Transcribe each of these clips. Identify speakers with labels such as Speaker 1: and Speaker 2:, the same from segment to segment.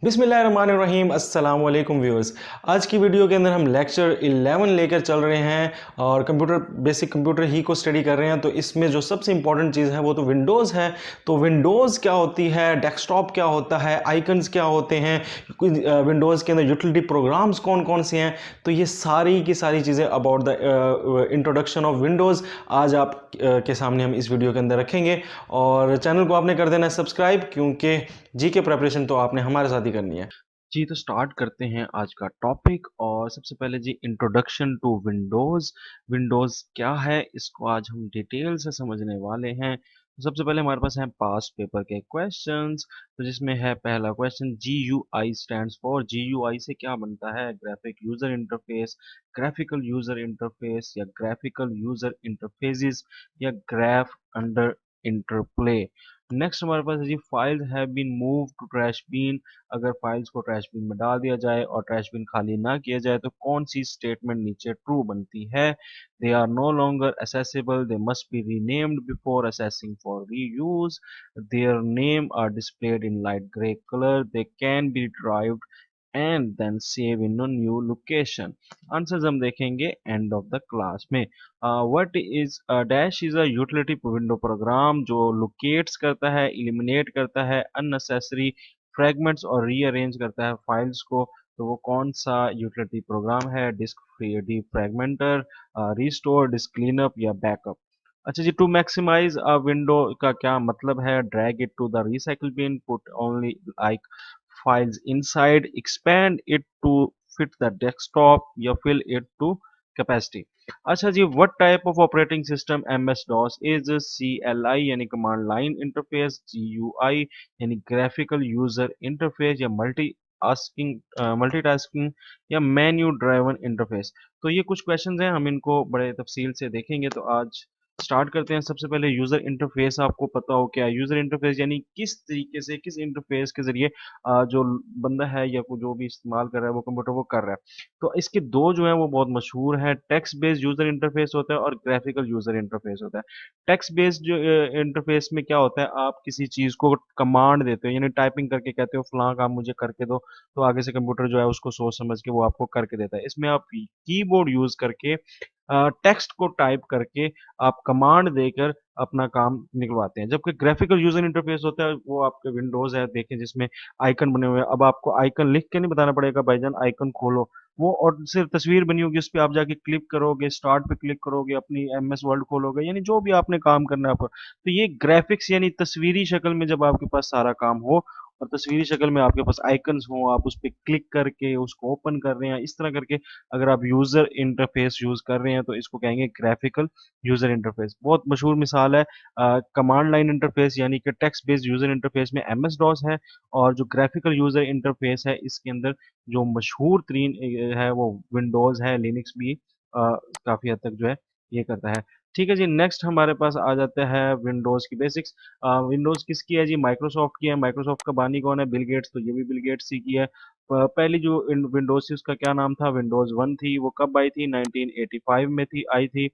Speaker 1: बिस्मिल्लाहिर्रहमानिर्रहीम अस्सलाम वालेकुम व्यूअर्स। आज की वीडियो के अंदर हम लेक्चर 11 लेकर चल रहे हैं और बेसिक कंप्यूटर ही को स्टडी कर रहे हैं। तो इसमें जो सबसे इंपॉर्टेंट चीज़ है वो तो विंडोज़ है। तो विंडोज़ क्या होती है, डेस्कटॉप क्या होता है, आइकन्स क्या होते हैं, विंडोज़ के अंदर यूटिलिटी प्रोग्राम्स कौन कौन से हैं। तो ये सारी की सारी चीज़ें about the introduction of Windows आज आप के सामने हम इस वीडियो के अंदर रखेंगे। और चैनल को आपने कर देना है सब्सक्राइब, क्योंकि जी के प्रेपरेशन तो आपने हमारे साथ ही करनी है। जी, तो स्टार्ट करते हैं आज का टॉपिक। और सबसे पहले जी इंट्रोडक्शन टू विंडोज़। विंडोज़ क्या है, इसको आज हम डिटेल से समझने वाले हैं। तो सबसे पहले हमारे पास है पास्ट पेपर के क्वेश्चंस। तो जिसमें है पहला question, GUI stands for. GUI से क्या बनता है? Graphic user interface, graphical user interface, या ग्राफिकल यूजर इंटरफेसेस, या ग्राफ अंडर इंटरप्ले। नेक्स्ट हमारे पास है जी, files have been move to trash bin. अगर फाइल्स को ट्रैश बिन में डाल दिया जाए और ट्रैश बिन खाली ना किया जाए तो कौन सी स्टेटमेंट नीचे ट्रू बनती है? They are no longer accessible, they must be renamed before accessing for reuse, their name are displayed in light gray color, they can be retrieved and then save in a new location. Answers हम देखेंगे end of the class में। What is dash is a utility window program जो locates करता है, eliminate करता है unnecessary fragments और rearrange करता है फाइल्स को। तो वो कौन सा यूटिलिटी प्रोग्राम है? Disk free defragmenter, restore, disk cleanup, या बैकअप। अच्छा जी, टू मैक्सिमाइज अ विंडो का क्या मतलब है? Drag it to the recycle bin, put only like files inside, expand it to fit the desktop, या fill it to capacity। अच्छा जी, what type of operating system MS DOS is? CLI यानी command line interface, GUI यानी graphical user interface, या multitasking, या menu driven interface. तो ये कुछ questions हैं, हम इनको बड़े तफसील से देखेंगे। तो आज स्टार्ट करते हैं। सबसे पहले यूजर इंटरफेस आपको पता हो क्या है? यूजर इंटरफेस यानी किस तरीके से, किस इंटरफेस के जरिए जो बंदा है या जो भी इस्तेमाल कर रहा है वो कंप्यूटर वो कर रहा है। तो इसके दो जो है वो बहुत मशहूर हैं। टेक्स्ट बेस्ड यूजर इंटरफेस होता है और ग्राफिकल यूजर इंटरफेस होता है। टेक्स्ट बेस्ड जो इंटरफेस में क्या होता है, आप किसी चीज को कमांड देते हो, यानी टाइपिंग करके कहते हो फलां काम मुझे करके दो, तो आगे से कंप्यूटर जो है उसको सोच समझ के वो आपको करके देता है। इसमें आप कीबोर्ड यूज करके टेक्स्ट को टाइप करके आप कमांड देकर अपना काम निकलवाते हैं। जबकि ग्राफिकल यूजर इंटरफेस होता है वो आपके विंडोज है, देखें, जिसमें आइकन बने हुए हैं। अब आपको आइकन लिख के नहीं बताना पड़ेगा भाईजान आइकन खोलो, वो और सिर्फ तस्वीर बनी होगी, उस पर आप जाके क्लिक करोगे, स्टार्ट पे क्लिक करोगे, अपनी MS वर्ड खोलोगे, यानी जो भी आपने काम करना है आपको। तो ये ग्राफिक्स यानी तस्वीरी शक्ल में जब आपके पास सारा काम हो और तस्वीरी शक्ल में आपके पास आइकन्स हो, आप उस पर क्लिक करके उसको ओपन कर रहे हैं, इस तरह करके अगर आप यूजर इंटरफेस यूज कर रहे हैं तो इसको कहेंगे ग्राफिकल यूजर इंटरफेस। बहुत मशहूर मिसाल है कमांड लाइन इंटरफेस यानी कि टेक्स्ट बेस्ड यूजर इंटरफेस में MS DOS है। और जो ग्राफिकल यूजर इंटरफेस है इसके अंदर जो मशहूर तरीन है वो विंडोज है। लिनक्स भी काफी हद तक जो है ये करता है। ठीक है जी, नेक्स्ट हमारे पास आ जाता है विंडोज की बेसिक्स। विंडोज किसकी है जी? माइक्रोसॉफ्ट की है। माइक्रोसॉफ्ट का बानी कौन है? Bill Gates. तो ये भी बिल गेट्स ही की है। पहली जो विंडोज थी उसका क्या नाम था? विंडोज 1 थी। वो कब आई थी? 1985 में थी, आई थी।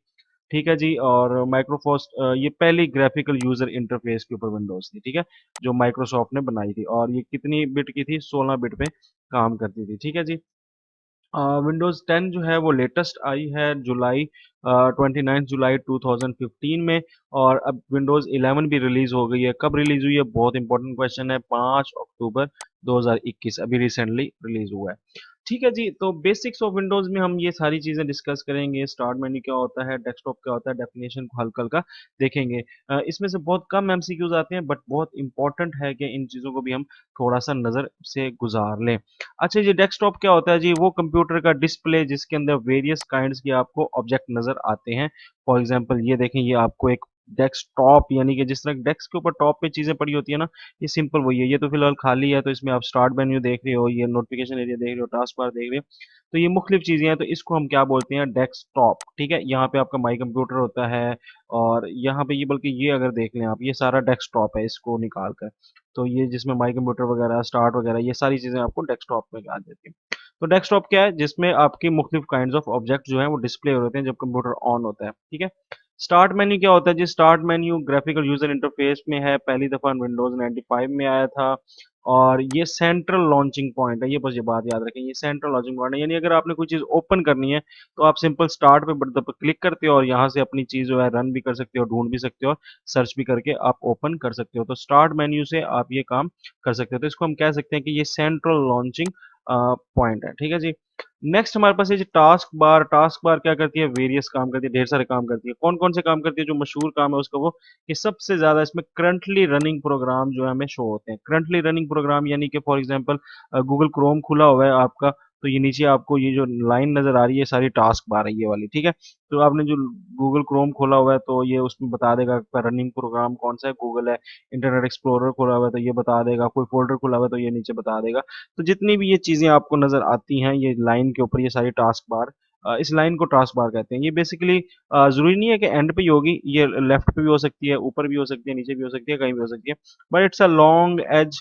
Speaker 1: ठीक है जी। और माइक्रोसॉफ्ट ये पहली ग्राफिकल यूजर इंटरफेस के ऊपर विंडोज थी, ठीक है, जो माइक्रोसॉफ्ट ने बनाई थी। और ये कितनी बिट की थी? 16 बिट पे काम करती थी, ठीक है जी। विंडोज 10 जो है वो लेटेस्ट आई है जुलाई 29 जुलाई 2015 में। और अब विंडोज 11 भी रिलीज हो गई है। कब रिलीज हुई है? बहुत इंपॉर्टेंट क्वेश्चन है। 5 अक्टूबर 2021 अभी रिसेंटली रिलीज हुआ है। ठीक है जी, तो बेसिक्स ऑफ विंडोज में हम ये सारी चीजें डिस्कस करेंगे। स्टार्ट मेन्यू क्या होता है, डेस्कटॉप क्या होता है, डेफिनेशन को हल्का हल्का देखेंगे। इसमें से बहुत कम MCQs आते हैं, बट बहुत इंपॉर्टेंट है कि इन चीजों को भी हम थोड़ा सा नजर से गुजार लें। अच्छा जी, डेस्कटॉप क्या होता है जी? वो कंप्यूटर का डिस्प्ले जिसके अंदर वेरियस काइंड्स के आपको ऑब्जेक्ट नजर आते हैं। फॉर एग्जांपल ये देखें, ये आपको एक डेस्कटॉप यानी कि जिस तरह डेस्क के ऊपर टॉप पे चीजें पड़ी होती है ना, ये सिंपल वही है। ये तो फिलहाल खाली है, तो इसमें आप स्टार्ट मेन्यू देख रहे हो, ये नोटिफिकेशन एरिया देख रहे हो, टास्क बार देख रहे हो। तो ये मुख्तलिफ चीजें हैं, तो इसको हम क्या बोलते हैं? डेस्कटॉप, ठीक है। यहाँ पे आपका माई कंप्यूटर होता है। और यहाँ पे ये, बल्कि ये अगर देख लें आप, ये सारा डेस्कटॉप है इसको निकाल कर। तो ये जिसमें माई कंप्यूटर वगैरह, स्टार्ट वगैरह, ये सारी चीजें आपको डेस्कटॉप में आ जाती हैं। तो डेस्कटॉप क्या है? जिसमें आपकी मुख्तलिफ काइंड्स ऑफ ऑब्जेक्ट जो है वो डिस्प्ले हो रहे हैं जब कंप्यूटर ऑन होता है, ठीक है। स्टार्ट मेन्यू क्या होता है जी? Start menu graphical user interface में है, पहली दफा विंडोज 95 में आया था। और ये सेंट्रल लॉन्चिंग पॉइंट है, ये बस ये बात याद रखें, ये सेंट्रल लॉन्चिंग पॉइंट है। यानी अगर आपने कोई चीज ओपन करनी है तो आप सिंपल स्टार्ट पे बटन पर क्लिक करते हो और यहाँ से अपनी चीज जो है रन भी कर सकते हो, ढूंढ भी सकते हो, सर्च भी करके आप ओपन कर सकते हो। तो स्टार्ट मेन्यू से आप ये काम कर सकते हो। तो इसको हम कह सकते हैं कि ये सेंट्रल लॉन्चिंग पॉइंट है, ठीक है जी। नेक्स्ट हमारे पास है जी टास्क बार। टास्क बार क्या करती है? वेरियस काम करती है, ढेर सारे काम करती है। कौन कौन से काम करती है? जो मशहूर काम है उसका वो कि सबसे ज्यादा इसमें करंटली रनिंग प्रोग्राम जो है हमें शो होते हैं। करंटली रनिंग प्रोग्राम यानी कि फॉर एग्जांपल गूगल क्रोम खुला हुआ है आपका, तो ये नीचे आपको ये जो लाइन नजर आ रही है सारी टास्क बार है ये वाली, ठीक है। तो आपने जो गूगल क्रोम खोला हुआ है तो ये उसमें बता देगा आपका रनिंग प्रोग्राम कौन सा है। गूगल है, इंटरनेट एक्सप्लोरर खोला हुआ है तो ये बता देगा, कोई फोल्डर खुला हुआ है तो ये नीचे बता देगा। तो जितनी भी ये चीजें आपको नजर आती हैं ये लाइन के ऊपर, ये सारी टास्क बार, इस लाइन को टास्क बार कहते हैं। ये बेसिकली जरूरी नहीं है कि एंड पे ही होगी, ये लेफ्ट पे भी हो सकती है, ऊपर भी हो सकती है, नीचे भी हो सकती है, कहीं भी हो सकती है। But it's a long edge,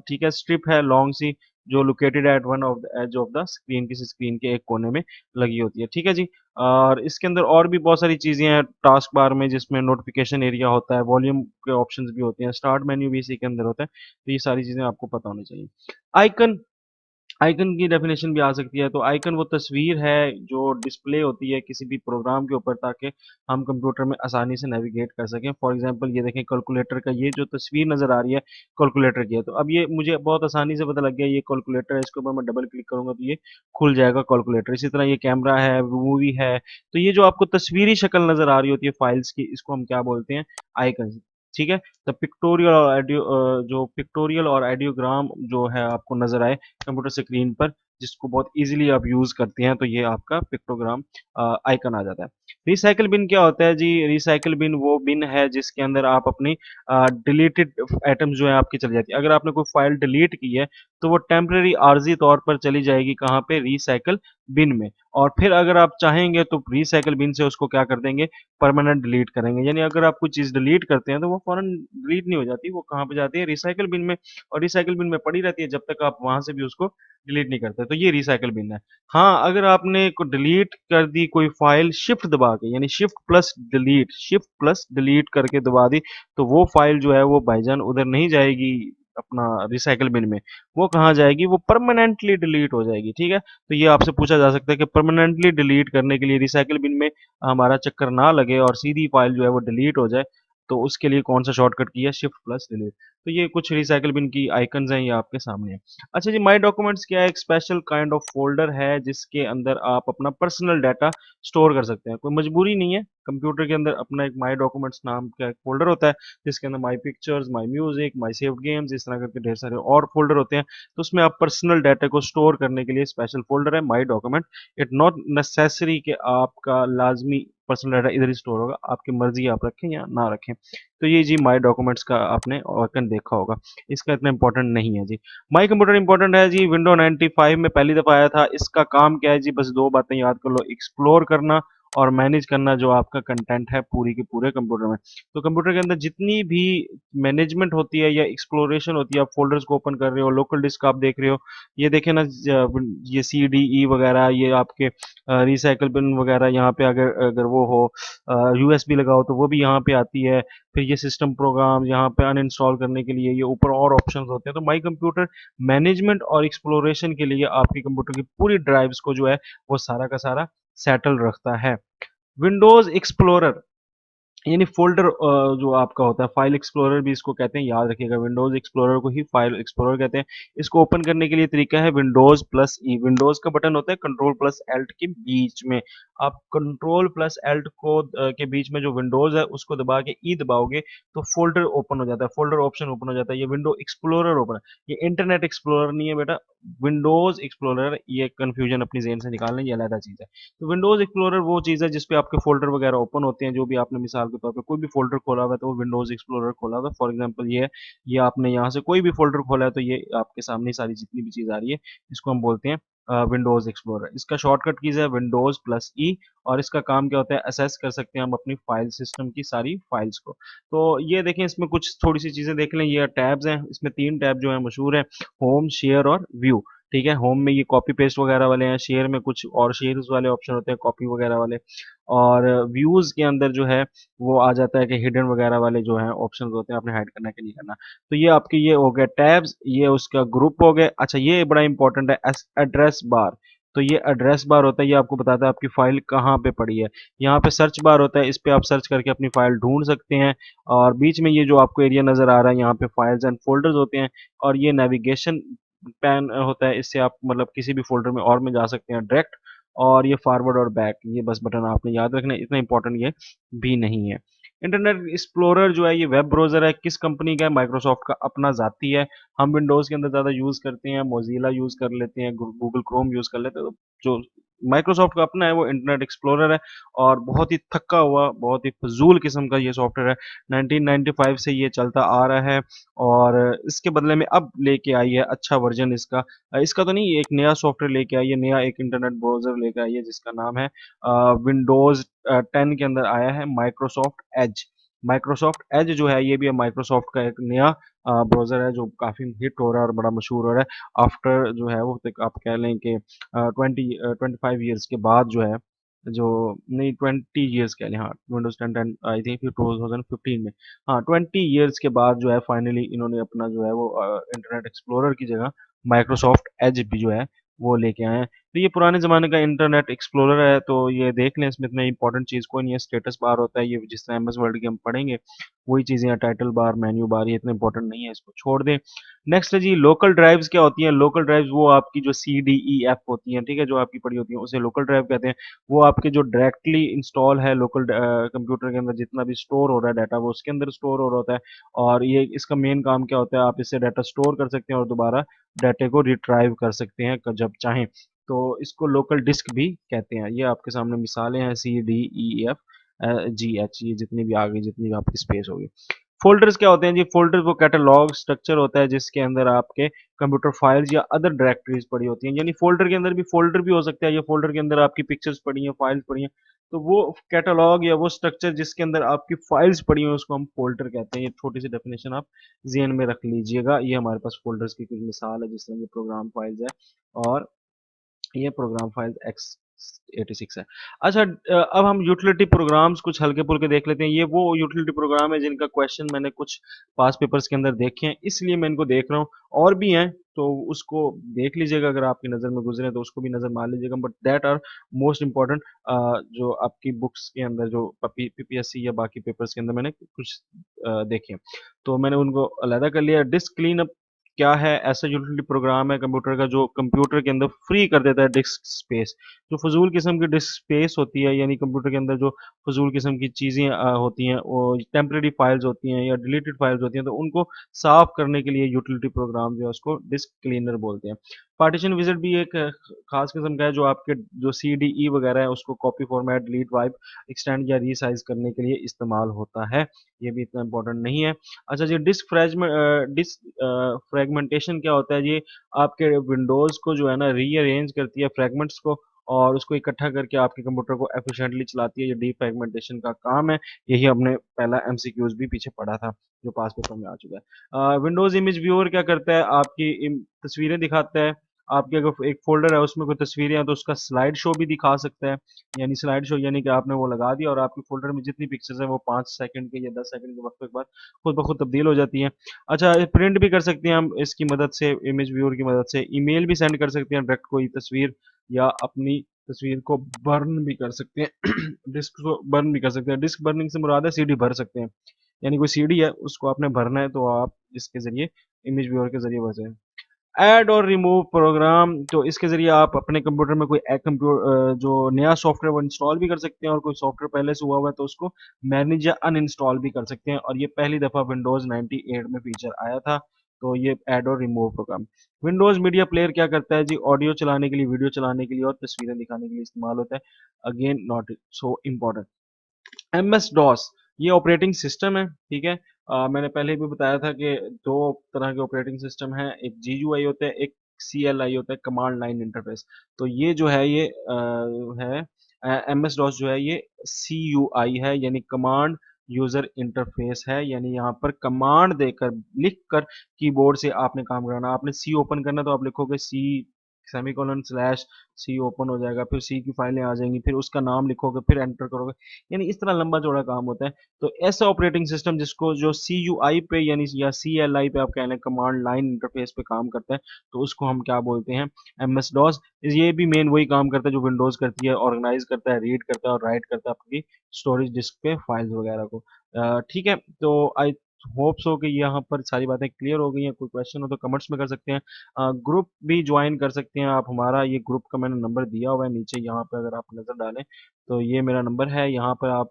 Speaker 1: ठीक है, स्ट्रिप है लॉन्ग सी, जो located at one of the edge of the screen, किसी स्क्रीन के एक कोने में लगी होती है, ठीक है जी। और इसके अंदर और भी बहुत सारी चीजें हैं टास्क बार में, जिसमें नोटिफिकेशन एरिया होता है, वॉल्यूम के ऑप्शंस भी होते हैं, स्टार्ट मेन्यू भी इसी के अंदर होता है। तो ये सारी चीजें आपको पता होनी चाहिए। आइकन, आइकन की डेफिनेशन भी आ सकती है। तो आइकन वो तस्वीर है जो डिस्प्ले होती है किसी भी प्रोग्राम के ऊपर, ताकि हम कंप्यूटर में आसानी से नेविगेट कर सकें। फॉर एग्जांपल ये देखें कैलकुलेटर का, ये जो तस्वीर नज़र आ रही है कैलकुलेटर की है, तो अब ये मुझे बहुत आसानी से पता लग गया ये कैलकुलेटर है। इसके ऊपर मैं डबल क्लिक करूंगा तो ये खुल जाएगा कैलकुलेटर। इसी तरह ये कैमरा है, मूवी है, तो ये जो आपको तस्वीरी शक्ल नज़र आ रही होती है फाइल्स की, इसको हम क्या बोलते हैं? आइकन, ठीक है। द पिक्टोरियल और ऑडियो, जो पिक्टोरियल और आइडियोग्राम जो है आपको नजर आए कंप्यूटर स्क्रीन पर, जिसको बहुत इजीली आप यूज करते हैं, तो ये आपका पिक्टोग्राम आइकन आ जाता है। रिसाइकल बिन क्या होता है जी? रिसाइकल बिन वो बिन है जिसके अंदर आप अपनी डिलीटेड आइटम्स जो है आपकी चली जाती है। अगर आपने कोई फाइल डिलीट की है तो वो टेम्परेरी आर्जी तौर पर चली जाएगी कहाँ पे? रिसाइकल बिन में। और फिर अगर आप चाहेंगे तो रिसाइकल बिन से उसको क्या कर देंगे? परमानेंट डिलीट करेंगे। यानी अगर आप कोई चीज डिलीट करते हैं तो वो फौरन डिलीट नहीं हो जाती, वो कहाँ पे जाती है? रिसाइकल बिन में। और रिसाइकल बिन में पड़ी रहती है जब तक आप वहां से भी उसको डिलीट नहीं करते। तो ये रिसाइकल बिन है। हाँ, अगर आपने को डिलीट कर दी कोई फाइल शिफ्ट दबा के, यानी शिफ्ट प्लस डिलीट करके दबा दी, तो वो फाइल जो है वो भाईजान उधर नहीं जाएगी अपना रिसाइकल बिन में। वो कहाँ जाएगी? वो परमानेंटली डिलीट हो जाएगी, ठीक है। तो ये आपसे पूछा जा सकता है कि परमानेंटली डिलीट करने के लिए, रिसाइकिल बिन में हमारा चक्कर ना लगे और सीधी फाइल जो है वो डिलीट हो जाए, तो उसके लिए कौन सा शॉर्टकट की है? Shift plus delete. तो ये कुछ रिसाइकिल बिन की आइकन्स हैं, ये आपके सामने है। अच्छा जी, माई डॉक्यूमेंट्स क्या है? एक स्पेशल काइंड ऑफ फोल्डर है जिसके अंदर आप अपना पर्सनल डाटा स्टोर कर सकते हैं। कोई मजबूरी नहीं है, कंप्यूटर के अंदर अपना एक माई डॉक्यूमेंट्स नाम का एक फोल्डर होता है, जिसके अंदर my pictures, my music, my saved games, इस तरह करके ढेर सारे और फोल्डर होते हैं। तो उसमें आप पर्सनल डाटा को स्टोर करने के लिए स्पेशल फोल्डर है माई डॉक्यूमेंट। इट नॉट नेसेसरी कि आपका लाजमी पर्सनल डाटा इधर ही स्टोर होगा, आपकी मर्जी आप रखें या ना रखें। तो ये जी माई डॉक्यूमेंट्स का आपने आइकन देखा होगा, इसका इतना इंपॉर्टेंट नहीं है जी। माई कंप्यूटर इंपॉर्टेंट है जी, विंडो 95 में पहली दफा आया था। इसका काम क्या है जी? बस दो बातें याद कर लो, एक्सप्लोर करना और मैनेज करना जो आपका कंटेंट है पूरी के पूरे कंप्यूटर में। तो कंप्यूटर के अंदर जितनी भी मैनेजमेंट होती है या एक्सप्लोरेशन होती है, आप फोल्डर्स को ओपन कर रहे हो, लोकल डिस्क आप देख रहे हो, ये देखे ना, ये सी डी ई वगैरह, ये आपके रिसाइकल बिन वगैरह, यहाँ पे अगर अगर वो हो यूएसबी लगाओ तो वो भी यहाँ पे आती है। फिर ये सिस्टम प्रोग्राम यहाँ पे अनइंस्टॉल करने के लिए ये ऊपर और ऑप्शंस होते हैं। तो माई कंप्यूटर मैनेजमेंट और एक्सप्लोरेशन के लिए आपकी कंप्यूटर की पूरी ड्राइव्स को जो है वो सारा का सारा सेटल रखता है। विंडोज एक्सप्लोरर यानी फोल्डर जो आपका होता है, फाइल एक्सप्लोरर भी इसको कहते हैं, याद रखिएगा। विंडोज एक्सप्लोरर को ही फाइल एक्सप्लोरर कहते हैं। इसको ओपन करने के लिए तरीका है विंडोज प्लस ई। विंडोज का बटन होता है कंट्रोल प्लस एल्ट के बीच में, आप कंट्रोल प्लस एल्ट को के बीच में जो विंडोज है उसको दबा के ई दबाओगे तो फोल्डर ओपन हो जाता है, फोल्डर ऑप्शन ओपन हो जाता है। ये विंडो एक्सप्लोरर ओपन है, ये इंटरनेट एक्सप्लोरर नहीं है बेटा, विंडोज एक्सप्लोरर। ये कंफ्यूजन अपनी जेन से निकालना, ये अलग चीज है। तो विंडोज एक्सप्लोरर वो चीज़ है जिसपे आपके फोल्डर वगैरह ओपन होते हैं, जो भी आपने मिसाल के तौर पे कोई भी फोल्डर खोला हुआ है तो वो विंडोज एक्सप्लोरर खोला हुआ है। फॉर एग्जांपल ये आपने यहाँ से कोई भी फोल्डर खोला है तो ये आपके सामने सारी जितनी भी चीज़ आ रही है, इसको हम बोलते हैं विंडोज एक्सप्लोरर। इसका शॉर्टकट कीज है विंडोज प्लस ई। और इसका काम क्या होता है? असेस कर सकते हैं हम अपनी फाइल सिस्टम की सारी फाइल्स को। तो ये देखें, इसमें कुछ थोड़ी सी चीज़ें देख लें, ये टैब्स हैं, इसमें तीन टैब जो है मशहूर है, होम, शेयर और व्यू। ठीक है। होम में ये कॉपी पेस्ट वगैरह वाले हैं, शेयर में कुछ और शेयर्स वाले ऑप्शन होते हैं, कॉपी वगैरह वाले। और व्यूज के अंदर जो है वो आ जाता है कि हिडन वगैरह वाले जो है ऑप्शंस होते हैं, आपने हाइड करना है कि नहीं करना। तो ये आपके ये हो गए टैब्स, ये उसका ग्रुप हो गए। अच्छा, ये बड़ा इंपॉर्टेंट है, एड्रेस बार। तो ये एड्रेस बार होता है, ये आपको बताता है आपकी फाइल कहाँ पे पड़ी है। यहाँ पे सर्च बार होता है, इस पे आप सर्च करके अपनी फाइल ढूंढ सकते हैं। और बीच में ये जो आपको एरिया नजर आ रहा है, यहाँ पे फाइल्स एंड फोल्डर्स होते हैं। और ये नेविगेशन पैन होता है, इससे आप मतलब किसी भी फोल्डर में और में जा सकते हैं डायरेक्ट। और ये फॉरवर्ड और बैक, ये बस बटन आपने याद रखना है, इतना इंपॉर्टेंट ये भी नहीं है। इंटरनेट एक्सप्लोरर जो है ये वेब ब्राउजर है, किस कंपनी का है? माइक्रोसॉफ्ट का अपना जाती है। हम विंडोज के अंदर ज्यादा यूज करते हैं, मोजिला यूज कर लेते हैं, गूगल क्रोम यूज कर लेते हैं। तो जो माइक्रोसॉफ्ट का अपना है वो इंटरनेट एक्सप्लोरर है। और बहुत ही थका हुआ, बहुत ही फजूल किस्म का ये सॉफ्टवेयर है। 1995 से ये चलता आ रहा है। और इसके बदले में अब लेके आई है अच्छा वर्जन इसका। इसका तो नहीं, एक नया सॉफ्टवेयर लेके आई है, नया एक इंटरनेट ब्राउजर लेके आई है, जिसका नाम है विंडोज 10 के अंदर आया है माइक्रोसॉफ्ट एज। माइक्रोसॉफ्ट एज जो है ये भी माइक्रोसॉफ्ट का एक नया ब्राउजर है, जो काफी हिट हो रहा है और बड़ा मशहूर हो रहा है। आफ्टर जो है वो तक आप कह लें कि 25 ईयर्स के बाद जो है, जो नहीं 20 ईयर्स कह लें, हाँ विंडोज 10 आई थिंक 2015 में। हाँ 20 ईयर्स के बाद जो है फाइनली इन्होंने अपना जो है वो इंटरनेट एक्सप्लोरर की जगह माइक्रोसॉफ्ट एज भी जो है वो लेके आए हैं। तो ये पुराने ज़माने का इंटरनेट एक्सप्लोरर है, तो ये देख लें, इसमें इतना इंपॉर्टेंट चीज़ कोई नहीं है। स्टेटस बार होता है, ये जिस तरह एम एस वर्ल्ड की हम पढ़ेंगे वही चीज़ें हैं। टाइटल बार, मेन्यू बार, ये इतना इंपॉर्टेंट नहीं है, इसको छोड़ दें। नेक्स्ट है जी लोकल ड्राइव्स। क्या होती हैं लोकल ड्राइव्स? वो आपकी जो सी डी ई एफ होती हैं, ठीक है, जो आपकी पड़ी होती हैं उसे लोकल ड्राइव कहते हैं। वो आपके जो डायरेक्टली इंस्टॉल है लोकल कंप्यूटर के अंदर, जितना भी स्टोर हो रहा है डाटा वो उसके अंदर स्टोर हो रहा होता है। और ये इसका मेन काम क्या होता है, आप इससे डाटा स्टोर कर सकते हैं और दोबारा डाटे को रिट्राइव कर सकते हैं जब चाहें। तो इसको लोकल डिस्क भी कहते हैं। ये आपके सामने मिसालें हैं, C D E F G H, ये जितनी भी आ गई, जितनी भी आपकी स्पेस होगी। फोल्डर्स क्या होते हैं जी? फोल्डर्स वो कैटलॉग स्ट्रक्चर होता है जिसके अंदर आपके कंप्यूटर फाइल्स या अदर डायरेक्टरीज पड़ी होती हैं। यानी फोल्डर के अंदर भी फोल्डर भी हो सकता है, या फोल्डर के अंदर आपकी पिक्चर्स पड़ी हैं, फाइल्स पड़ी हैं। तो वो कैटलॉग या वो स्ट्रक्चर जिसके अंदर आपकी फाइल्स पड़ी हैं उसको हम फोल्डर कहते हैं। ये छोटी सी डेफिनेशन आप जेन में रख लीजिएगा। ये हमारे पास फोल्डर्स की कुछ मिसाल है, जिस तरह ये प्रोग्राम फाइल्स है और ये प्रोग्राम फाइल x86 है। अच्छा, अब हम यूटिलिटी प्रोग्राम्स कुछ हल्के फुल्के देख लेते हैं। ये वो यूटिलिटी प्रोग्राम है जिनका क्वेश्चन मैंने कुछ पास पेपर्स के अंदर देखे हैं, इसलिए मैं इनको देख रहा हूँ। और भी हैं तो उसको देख लीजिएगा, अगर आपकी नज़र में गुजरे तो उसको भी नज़र मार लीजिएगा। But that are most important, जो आपकी बुक्स के अंदर जो पीपीएससी या बाकी पेपर्स के अंदर मैंने कुछ देखे हैं, तो मैंने उनको अलहदा कर लिया। डिस्क क्लीन क्या है? ऐसा यूटिलिटी प्रोग्राम है कंप्यूटर का जो कंप्यूटर के अंदर फ्री कर देता है डिस्क स्पेस। जो फजूल किस्म की डिस्क स्पेस होती है, यानी कंप्यूटर के अंदर जो फजूल किस्म की चीज़ें होती हैं, वो टेम्परेरी फाइल्स होती हैं या डिलीटेड फाइल्स होती हैं, तो उनको साफ करने के लिए यूटिलिटी प्रोग्राम जो है उसको डिस्क क्लीनर बोलते हैं। पार्टीशन विजिट भी एक खास किस्म का है, जो आपके जो सी डी ई वगैरह है उसको copy format, delete, wipe, extend या रीसाइज करने के लिए इस्तेमाल होता है। ये भी इतना इंपॉर्टेंट नहीं है। अच्छा जी, फ्रेगमेंटेशन क्या होता है? ये आपके विंडोज को जो है ना रीअरेंज करती है फ्रेगमेंट्स को, और उसको इकट्ठा करके आपके कंप्यूटर को एफिशिएंटली चलाती है। ये डीफ्रेगमेंटेशन का काम है। यही हमने पहला एमसीक्यूज भी पीछे पढ़ा था, जो पास पेपर में आ चुका है। विंडोज इमेज व्यूअर क्या करता है? आपकी तस्वीरें दिखाता है। आपके अगर एक फोल्डर है उसमें कोई तस्वीरें हैं तो उसका स्लाइड शो भी दिखा सकता है। यानी स्लाइड शो यानी कि आपने वो लगा दिया और आपके फोल्डर में जितनी पिक्चर्स हैं वो 5 सेकंड के या 10 सेकंड के वक्त के बाद खुद ब खुद तब्दील हो जाती हैं। अच्छा, प्रिंट भी कर सकते हैं हम इसकी मदद से, इमेज व्यूअर की मदद से। ईमेल भी सेंड कर सकते हैं डायरेक्ट कोई तस्वीर, या अपनी तस्वीर को बर्न भी कर सकते हैं डिस्क को बर्न भी कर सकते हैं। डिस्क बर्निंग से मुराद है सीडी भर सकते हैं। यानी कोई सीडी है उसको आपने भरना है तो आप इसके जरिए, इमेज व्यूअर के जरिए भर सकते हैं। ऐड और रिमूव प्रोग्राम, तो इसके जरिए आप अपने कंप्यूटर में कोई कंप्यूटर जो नया सॉफ्टवेयर वो इंस्टॉल भी कर सकते हैं, और कोई सॉफ्टवेयर पहले से हुआ हुआ है तो उसको मैनेज या अनइंस्टॉल भी कर सकते हैं। और ये पहली दफ़ा विंडोज़ 98 में फीचर आया था। तो ये ऐड और remove program. Windows media player क्या करता है जी? ऑडियो चलाने के लिए, वीडियो चलाने के लिए और तस्वीरें दिखाने के लिए इस्तेमाल होता है। Again not so important. M S DOS, ये ऑपरेटिंग सिस्टम है, ठीक है। मैंने पहले भी बताया था कि दो तरह के ऑपरेटिंग सिस्टम हैं, एक जी यू आई होता है, एक सी एल आई होता है, कमांड लाइन इंटरफेस। तो ये जो है ये है एम एस डॉस जो है ये सी यू आई है, यानी कमांड यूजर इंटरफेस है। यानी यहाँ पर कमांड देकर, लिख कर कीबोर्ड से आपने काम कराना। आपने सी ओपन करना तो आप लिखोगे सी सेमीकोलन स्लैश सी ओपन हो जाएगा, फिर सी की फाइलें आ जाएंगी, फिर उसका नाम लिखोगे, फिर एंटर करोगे, यानी इस तरह लंबा चौड़ा काम होता है। तो ऐसा ऑपरेटिंग सिस्टम जिसको जो सी यू आई पे यानी या सी एल आई पे आप कह लें, कमांड लाइन इंटरफेस पे काम करता है, तो उसको हम क्या बोलते हैं, एम एस डॉस। ये भी मेन वही काम करता है जो विंडोज करती है, ऑर्गेनाइज करता है, रीड करता है और राइट करता है आपकी स्टोरेज डिस्क पे फाइल्स वगैरह को। ठीक है, तो आई होप्स हो कि यहाँ पर सारी बातें क्लियर हो गई हैं। कोई क्वेश्चन हो तो कमेंट्स में कर सकते हैं। ग्रुप भी ज्वाइन कर सकते हैं आप हमारा, ये ग्रुप का मैंने नंबर दिया हुआ है नीचे, यहाँ पे अगर आप नज़र डालें तो ये मेरा नंबर है, यहाँ पर आप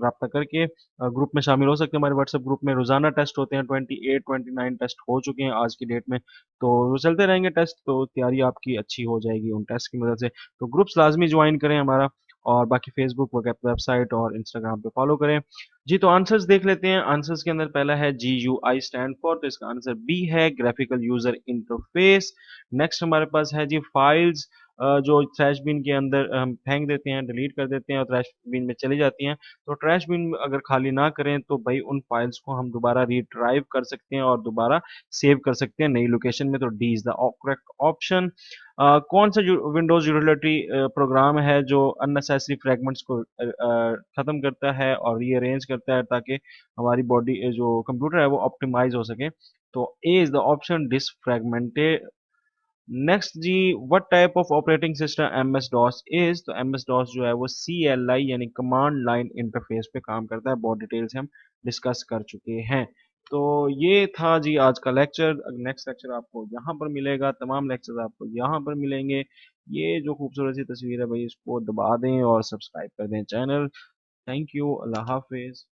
Speaker 1: रब्ता करके ग्रुप में शामिल हो सकते हैं। हमारे व्हाट्सएप ग्रुप में रोजाना टेस्ट होते हैं, 28-29 टेस्ट हो चुके हैं आज की डेट में, तो वो चलते रहेंगे टेस्ट, तो तैयारी आपकी अच्छी हो जाएगी उन टेस्ट की मदद से। तो ग्रुप्स लाजमी ज्वाइन करें हमारा, और बाकी फेसबुक वेबसाइट और इंस्टाग्राम पे फॉलो करें। जी, तो आंसर्स देख लेते हैं। आंसर्स के अंदर पहला है जी यू आई स्टैंड फॉर, तो इसका आंसर बी है, ग्राफिकल यूजर इंटरफेस। नेक्स्ट हमारे पास है जी फाइल्स, जो ट्रैश बिन के अंदर हम फेंक देते हैं, डिलीट कर देते हैं और ट्रैश बिन में चली जाती हैं। तो ट्रैश बिन अगर खाली ना करें तो भाई उन फाइल्स को हम दोबारा रिड्राइव कर सकते हैं और दोबारा सेव कर सकते हैं नई लोकेशन में, तो D is the correct option. कौन सा विंडोज यूटिलिटी प्रोग्राम है जो अननेसेसरी फ्रेगमेंट्स को खत्म करता है और रीअरेंज करता है ताकि हमारी बॉडी जो कंप्यूटर है वो ऑप्टिमाइज हो सके, तो A is the option defragmented. Next जी, what type of operating system M S DOS is, तो एम एस डॉस जो है वो सी एल आई यानी कमांड लाइन इंटरफेस पे काम करता है। बहुत डिटेल से हम डिस्कस कर चुके हैं। तो ये था जी आज का लेक्चर। नेक्स्ट लेक्चर आपको यहाँ पर मिलेगा, तमाम लेक्चर्स आपको यहाँ पर मिलेंगे। ये जो खूबसूरत सी तस्वीर है भाई, इसको दबा दें और सब्सक्राइब कर दें channel. Thank you, Allah Hafiz.